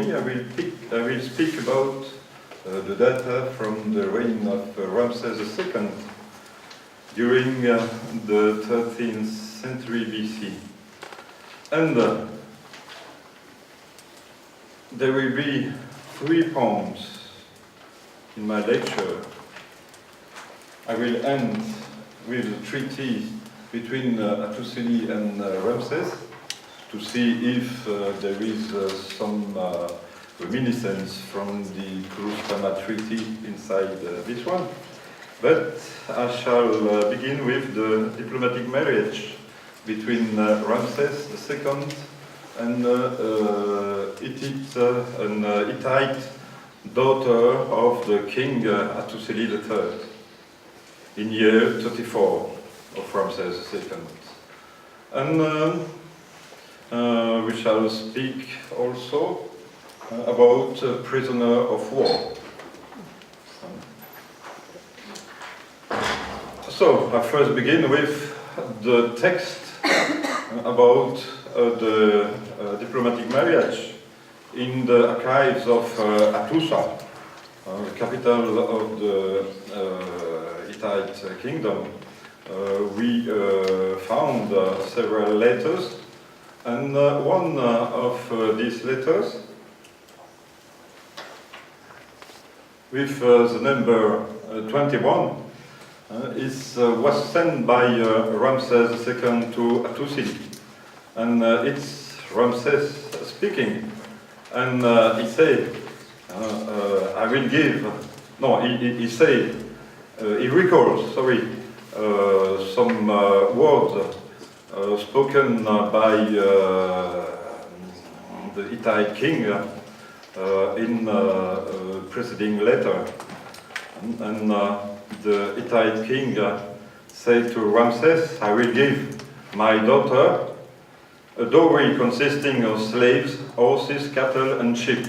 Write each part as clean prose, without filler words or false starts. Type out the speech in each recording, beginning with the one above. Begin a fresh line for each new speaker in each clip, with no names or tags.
me, I will speak about the data from the reign of Ramses II during the 13th century BC. And there will be 3 poems in my lecture. I will end with the treaty between Hattusili and Ramses to see if there is some reminiscence from the Kurustama treaty inside this one. But I shall begin with the diplomatic marriage between Ramses II and Hittite daughter of the king Hattusili III in year 34 of Ramses II. And we shall speak also about prisoner of war. So I first begin with the text about the diplomatic marriage in the archives of Hattusa, the capital of the Hittite kingdom. We found several letters, and one of these letters with the number 21 was sent by Ramses II to Hattusili, and it's Ramses speaking, and he said, I will give, no, he said, he recalls, sorry, some words spoken by the Hittite king in preceding letter. And the Hittite king said to Ramses, I will give my daughter a dowry consisting of slaves, horses, cattle, and sheep,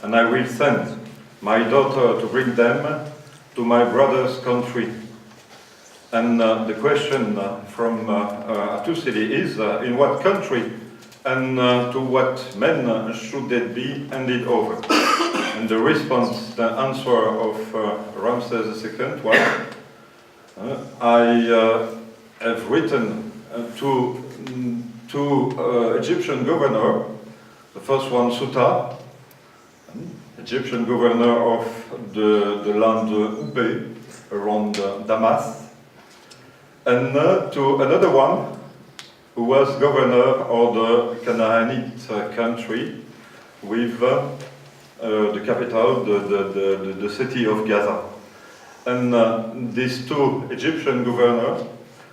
and I will send my daughter to bring them to my brother's country. And the question from Hattusili is, in what country and to what men should they be handed over? And the response, the answer of Ramses II was, I have written to Egyptian governor, the first one Suta, Egyptian governor of the land Ube, around Damas, and to another one who was governor of the Canaanite country with the capital, the city of Gaza. And these 2 Egyptian governors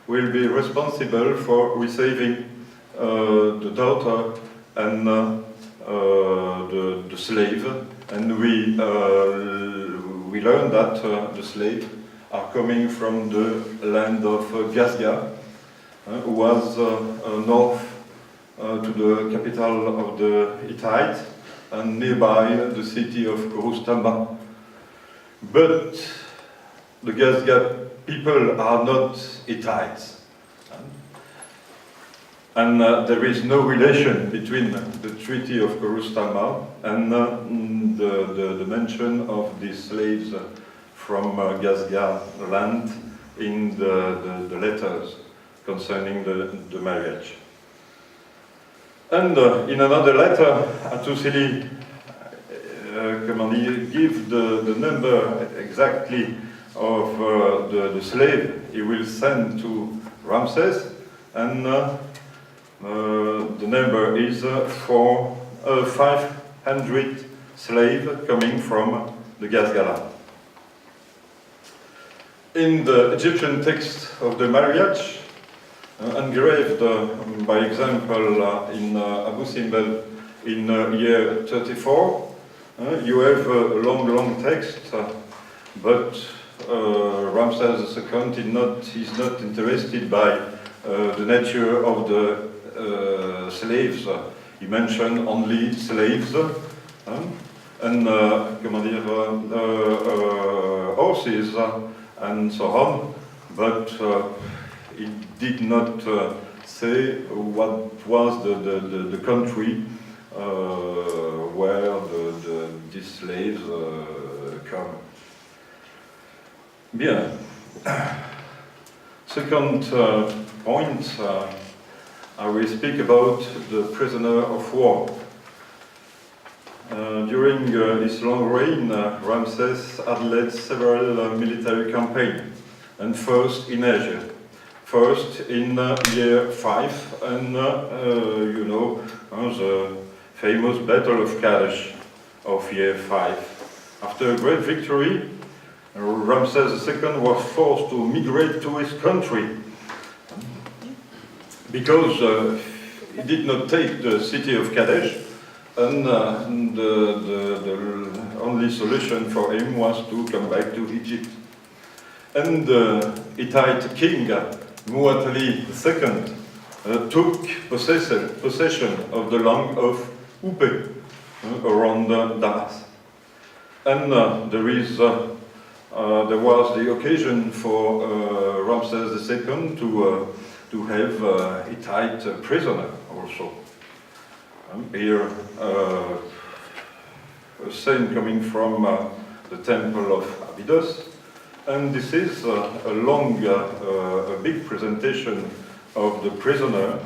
will be responsible for receiving the daughter and the slave. And we learn that the slave are coming from the land of Gazga, who was north to the capital of the Hittite, and nearby the city of Kurustama. But the Gazga people are not Hittites. And there is no relation between the Treaty of Kurustama and the mention of these slaves from Gazga land in the letters concerning the marriage. And in another letter, Hattusili gives the number exactly of the slave he will send to Ramses, and the number is 500 slaves coming from the Gazga land. In the Egyptian text of the marriage, engraved by example in Abu Simbel in year 34, you have a long text, but Ramses II is not interested by the nature of the slaves. He mentioned only slaves and horses and so on, but he did not say what was the country where his slaves come. Bien. Second point, I will speak about the prisoner of war. During his long reign, Ramses had led several military campaigns, and first in Asia. First in year 5, and you know, the famous Battle of Kadesh of year 5. After a great victory, Ramses II was forced to migrate to his country because he did not take the city of Kadesh, and the only solution for him was to come back to Egypt. And the Hittite king, Muatali II, took possession of the land of Upe around Damas. And there was the occasion for Ramses II to have a Hittite prisoner also. Here, a scene coming from the temple of Abydos, and this is a big presentation of the prisoner,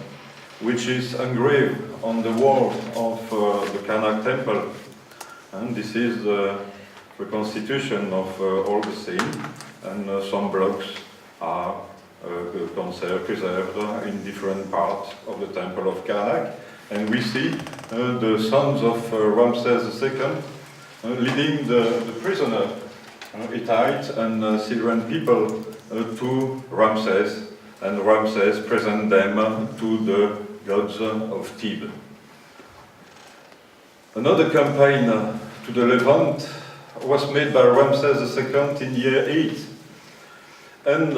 which is engraved on the wall of the Karnak temple. And this is the reconstitution of all the scene, and some blocks are preserved in different parts of the temple of Karnak. And we see the sons of Ramses II leading the prisoner, Hittite and Syrian people, to Ramses, and Ramses present them to the gods of Thebes. Another campaign to the Levant was made by Ramses II in year 8, and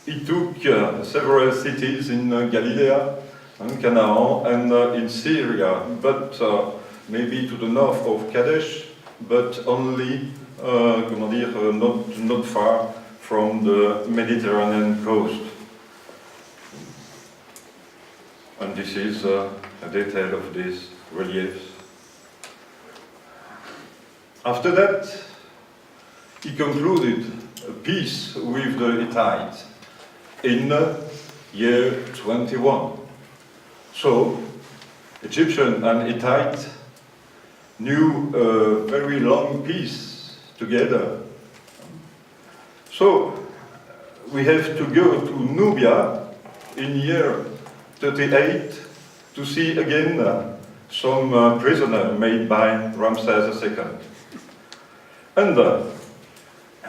he took several cities in Galilee, and Canaan, and in Syria, but maybe to the north of Kadesh, but only not far from the Mediterranean coast. And this is a detail of these reliefs. After that, he concluded a peace with the Hittites in year 21. So, Egyptian and Hittite knew a very long peace together. So, we have to go to Nubia in year 38 to see again some prisoner made by Ramses II. And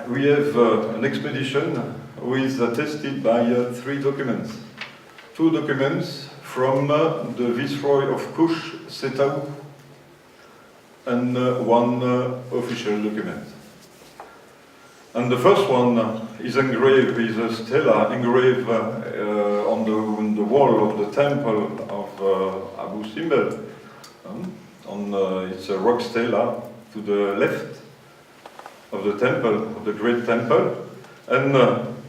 we have an expedition who is attested by 3 documents. 2 documents from the Viceroy of Kush, Setau, and 1 official document. And the first one is engraved with a stela engraved on the wall of the temple of Abu Simbel. It's a rock stela to the left of the temple, of the great temple, and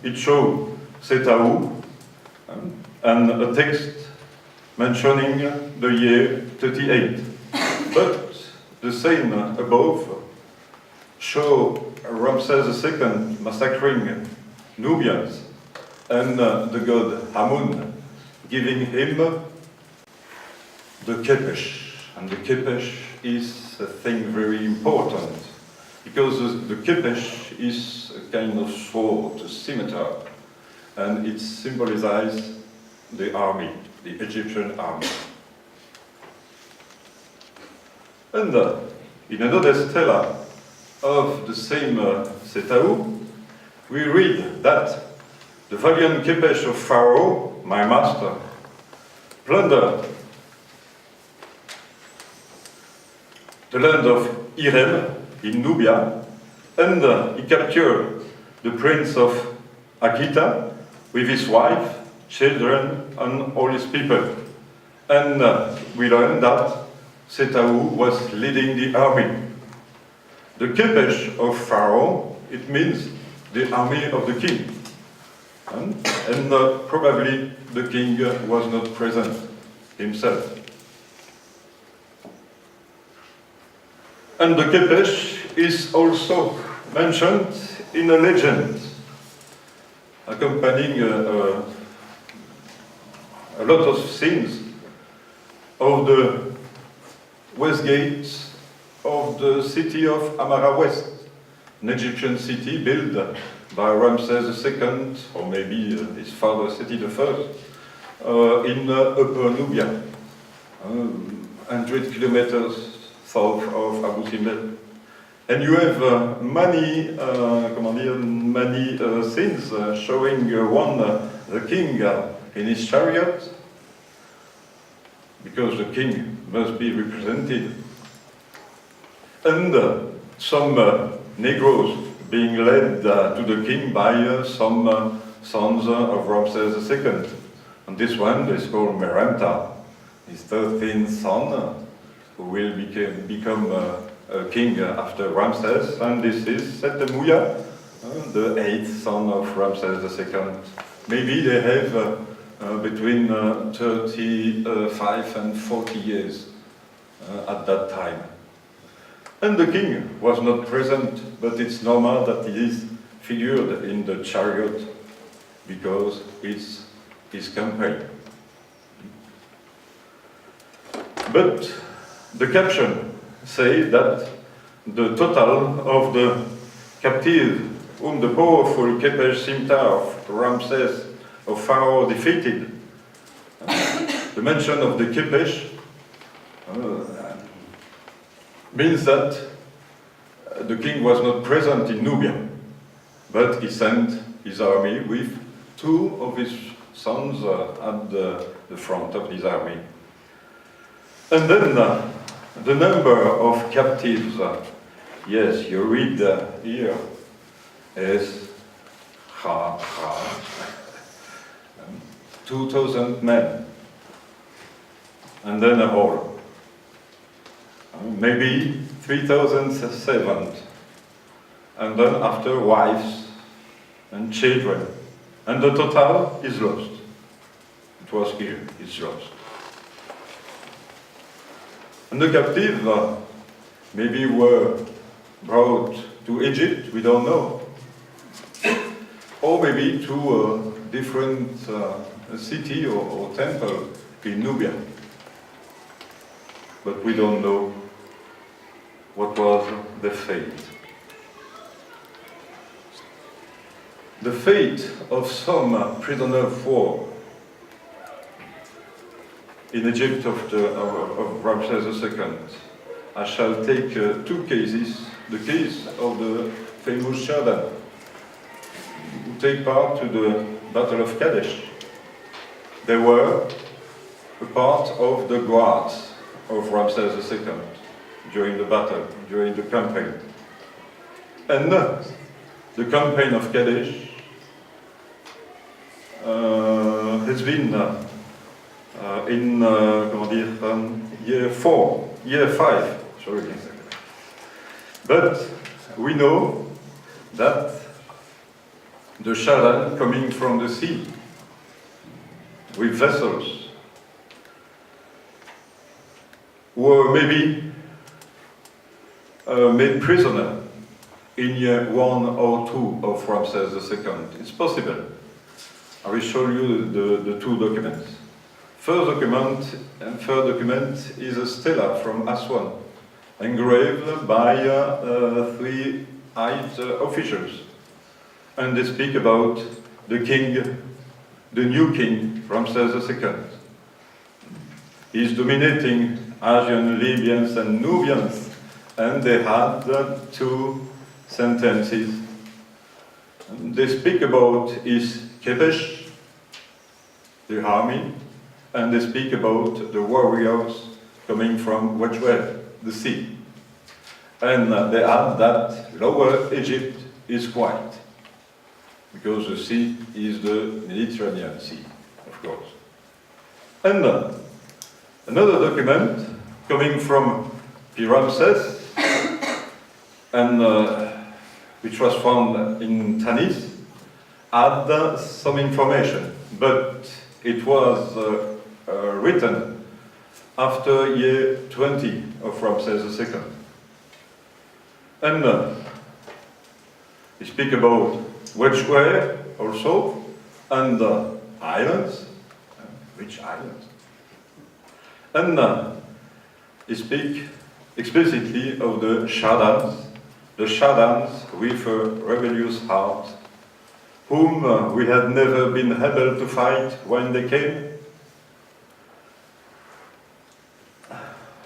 it shows Setau and a text mentioning the year 38. But the scene above show Ramses II massacring Nubians and the god Amun giving him the kepesh. And the kepesh is a thing very important because the kepesh is a kind of sword, a scimitar, and it symbolizes the army, the Egyptian army. And in another stela of the same Setau, we read that the valiant kepesh of Pharaoh, my master, plundered the land of Irem in Nubia, and he captured the prince of Akita with his wife, children, and all his people. And we learn that Setau was leading the army. The kepesh of Pharaoh, it means the army of the king. And probably the king was not present himself. And the Kepesh is also mentioned in a legend accompanying a lot of scenes of the west gate of the city of Amara West, an Egyptian city built by Ramses II, or maybe his father Seti I, in Upper Nubia, 100 kilometers south of Abu Simbel. And you have many scenes showing the king in his chariot, because the king must be represented, and some Negroes being led to the king by some sons of Ramses II. And this one is called Merenta, his 13th son, who will become a king after Ramses, and this is Setemuya, the 8th son of Ramses II. Maybe they have between 35 and 40 years at that time. And the king was not present, but it's normal that he is figured in the chariot because it's his campaign. But the caption says that the total of the captive whom the powerful Kepesh Simta of Ramses of Pharaoh defeated, the mention of the Kepesh means that the king was not present in Nubia, but he sent his army with 2 of his sons at the front of his army. And then the number of captives, yes, you read here, is 2,000 men, and then a whole. Maybe 3,007, and then after wives and children, and the total is lost. It was here, it's lost. And the captive maybe were brought to Egypt, we don't know, or maybe to a different city or temple in Nubia, but we don't know what was the fate. The fate of some prisoner of war in Egypt of Ramses II. I shall take 2 cases. The case of the famous Johanne, who take part to the Battle of Kadesh. They were a part of the guards of Ramses II during the battle, during the campaign. And the campaign of Kadesh has been in year 5, sorry. But we know that the Johanne coming from the sea with vessels were maybe made prisoner in year 1 or 2 of Ramses II. It's possible. I will show you the 2 documents. First document is a stela from Aswan, engraved by 3 high officials. And they speak about the king, the new king, Ramses II. He's dominating Asian, Libyans and Nubians, and they had 2 sentences. And they speak about his Kepesh, the army, and they speak about the warriors coming from Wetwell, the sea. And they add that Lower Egypt is quiet, because the sea is the Mediterranean Sea, of course. And another document coming from Ramses, and which was found in Tanis, had some information, but it was written after year 20 of Ramses II. And we speak about Wedgware also, and islands, rich islands. And we speak explicitly of the Shadans with a rebellious heart, whom we had never been able to fight when they came.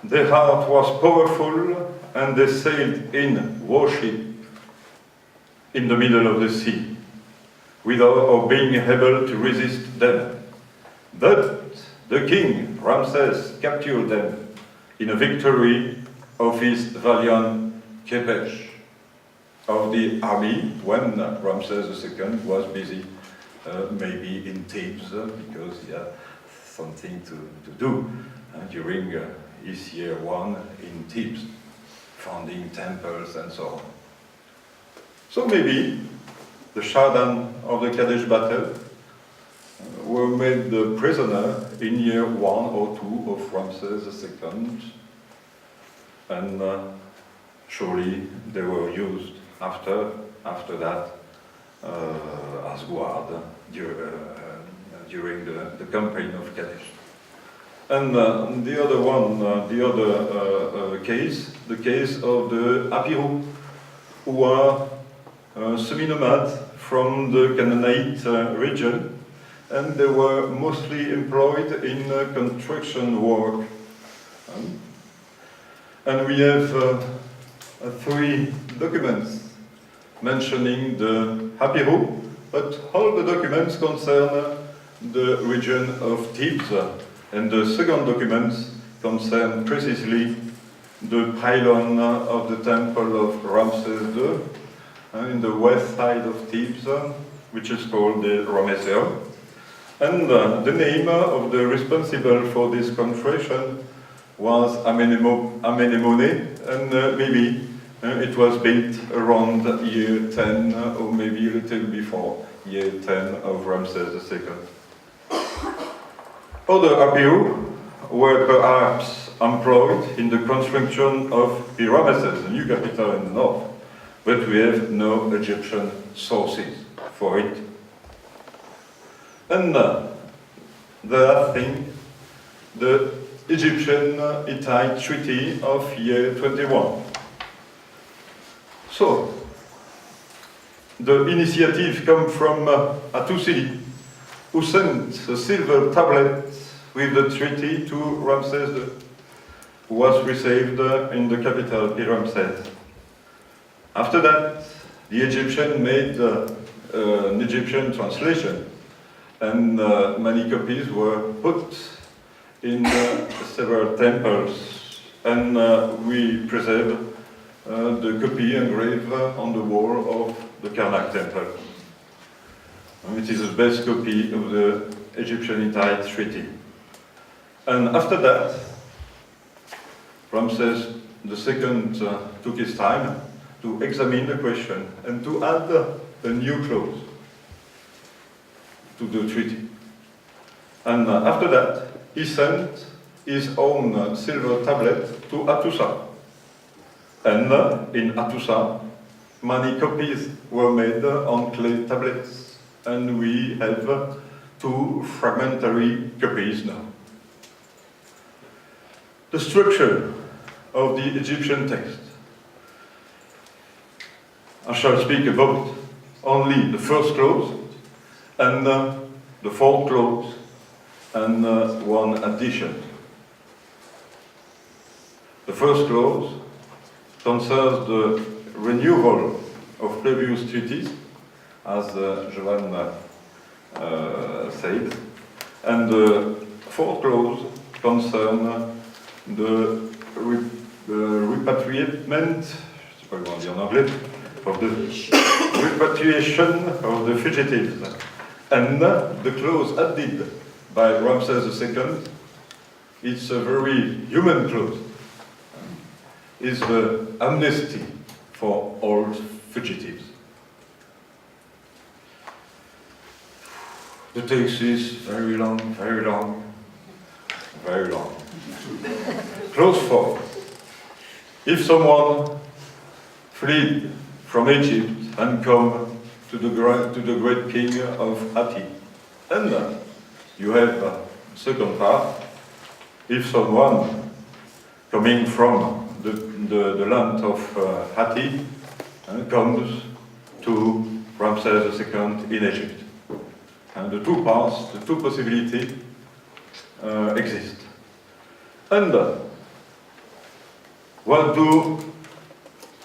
Their heart was powerful, and they sailed in worship in the middle of the sea, without being able to resist them. But the king, Ramses, captured them in a victory of his valiant Kepesh of the army when Ramses II was busy, maybe in Thebes, because he had something to do during his year one in Thebes, founding temples and so on. So maybe the Shadan of the Kadesh battle were made prisoner in year 1 or 2 of Ramses II, and surely they were used after that as guard during the campaign of Kadesh. And the other one, the other case, the case of the Apirou, who are semi-nomad from the Canaanite region, and they were mostly employed in construction work. And we have 3 documents mentioning the Apirou, but all the documents concern the region of Thebes, and the second documents concern precisely the pylon of the temple of Ramses II in the west side of Thebes, which is called the Ramesseum. And the name of the responsible for this construction was Amenemone, and maybe it was built around year 10, or maybe a little before year 10 of Ramses II. Other Apirou were perhaps employed in the construction of Ramesses, the new capital in the north, but we have no Egyptian sources for it. And the last thing, the Egyptian-Hittite Treaty of year 21. So, the initiative comes from Hattusili, who sent a silver tablet with the treaty to Ramses, who was received in the capital, Ramses. After that, the Egyptian made an Egyptian translation, and many copies were put in several temples, and we preserve the copy engraved on the wall of the Karnak temple. It is the best copy of the Egyptian-Hittite Treaty. And after that, Ramses II took his time to examine the question and to add a new clause to the treaty. And after that, he sent his own silver tablet to Hattusa. And in Hattusa, many copies were made on clay tablets, and we have 2 fragmentary copies now. The structure of the Egyptian text. I shall speak about only the first clause, and the fourth clause, and one addition. The first clause concerns the renewal of previous treaties, as Johanne said, and the fourth clause concerns the repatriation, je sais pas comment dire en anglais, of the repatriation of the fugitives. And the clause added by Ramses II, it's a very human clause, is the amnesty for all fugitives. The text is very long, very long, very long. Clause 4. If someone fled from Egypt and come to the great king of Hatti. And you have second part, if someone coming from the land of Hatti comes to Ramses II in Egypt. And the two parts, the two possibilities exist. And what do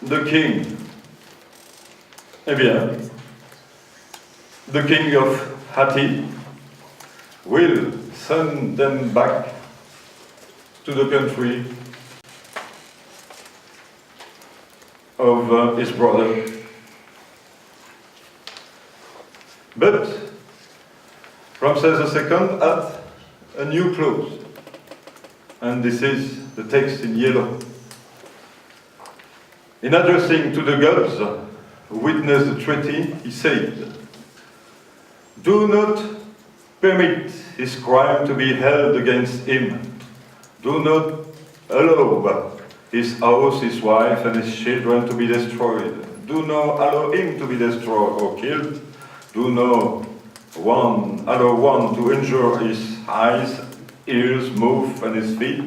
the king? Eh bien, the king of Hatti will send them back to the country of his brother. But Ramses II had a new clause, and this is the text in yellow. In addressing to the gods who witnessed the treaty, he said, "Do not permit his crime to be held against him. Do not allow his house, his wife, and his children to be destroyed. Do not allow him to be destroyed or killed. Do not allow one to injure his eyes, ears, mouth, and his feet.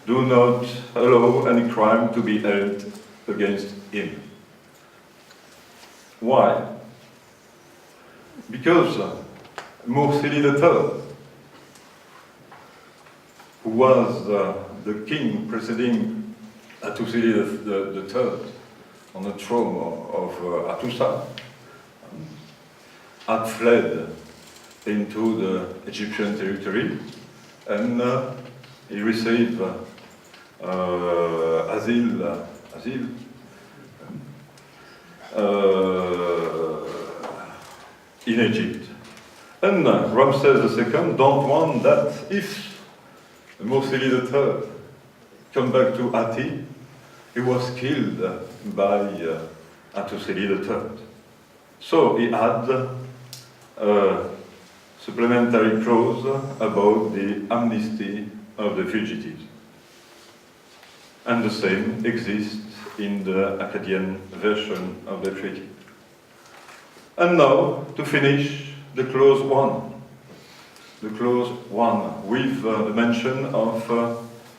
Do not allow any crime to be held against him." Why? Because Mursili III, who was the king preceding Hattusili III on the throne of Hattusa, had fled into the Egyptian territory, and he received asile in Egypt. And Ramses II don't want that if Mursili III come back to Hatti, he was killed by Hattusili III. So he had a supplementary clause about the amnesty of the fugitives. And the same exists in the Akkadian version of the treaty. And now, to finish, the clause 1. The clause 1, with the mention of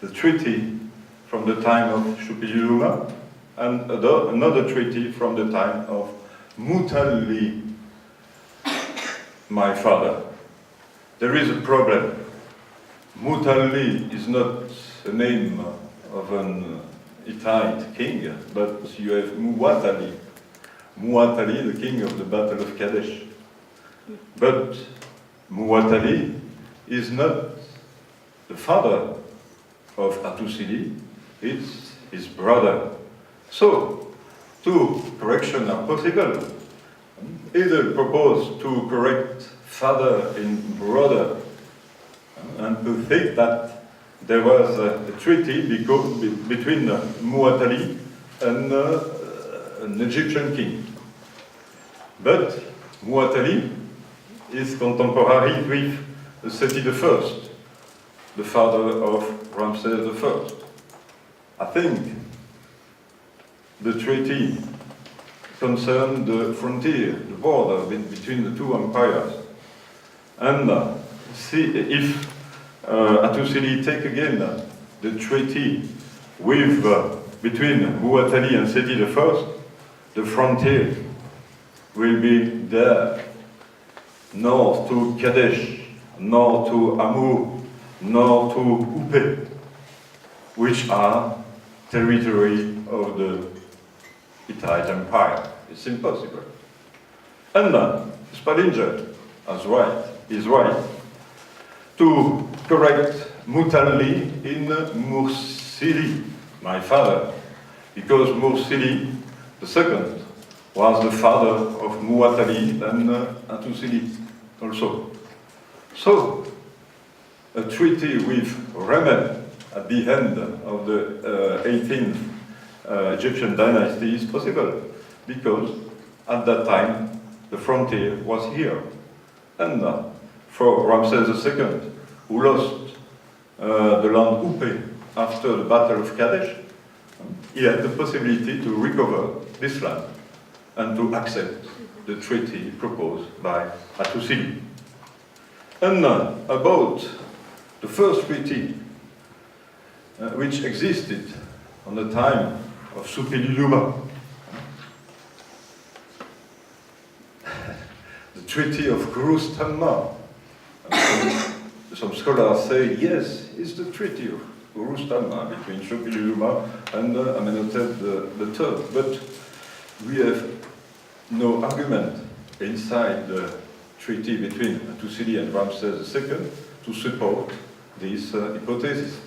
the treaty from the time of UCLouvain and another treaty from the time of Mutalli, my father. There is a problem. Mutalli is not a name of an Hittite king, but you have Muwatalli. Muwatalli, the king of the Battle of Kadesh. But Muwatalli is not the father of Hattusili, it's his brother. So, two corrections are possible. Either propose to correct father and brother, and to think that there was a treaty between Muwatalli and an Egyptian king. But Muwatalli is contemporary with Seti I, the father of Ramses I. I think the treaty concerned the frontier, the border between the two empires. And see if Hattusili take again the treaty with between Muwatalli and Seti I, the frontier will be there, north to Kadesh, north to Amur, north to Upe, which are territory of the Hittite Empire. It's impossible. And Spalinger is right to correct Mutalli in Mursili, my father, because Mursili II was the father of Muwatalli and Hattusili also. So, a treaty with Ramel at the end of the 18th Egyptian dynasty is possible, because at that time the frontier was here. And for Ramses II, who lost the land Upe after the Battle of Kadesh, he had the possibility to recover this land and to accept the treaty proposed by Hattusili. And about the first treaty, which existed on the time of UCLouvain, the Treaty of Kurustama. Some scholars say, yes, it's the Treaty of Kurustama between UCLouvain and Amenhotep III. But we have no argument inside the treaty between Hattusili and Ramses II to support this hypothesis.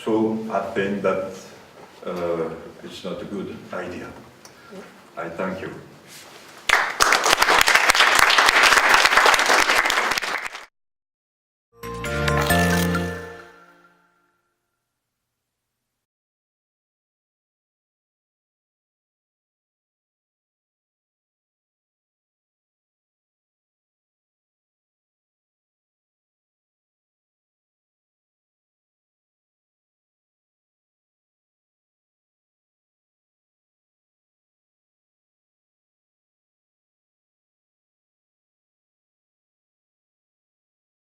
So I think that it's not a good idea. I thank you.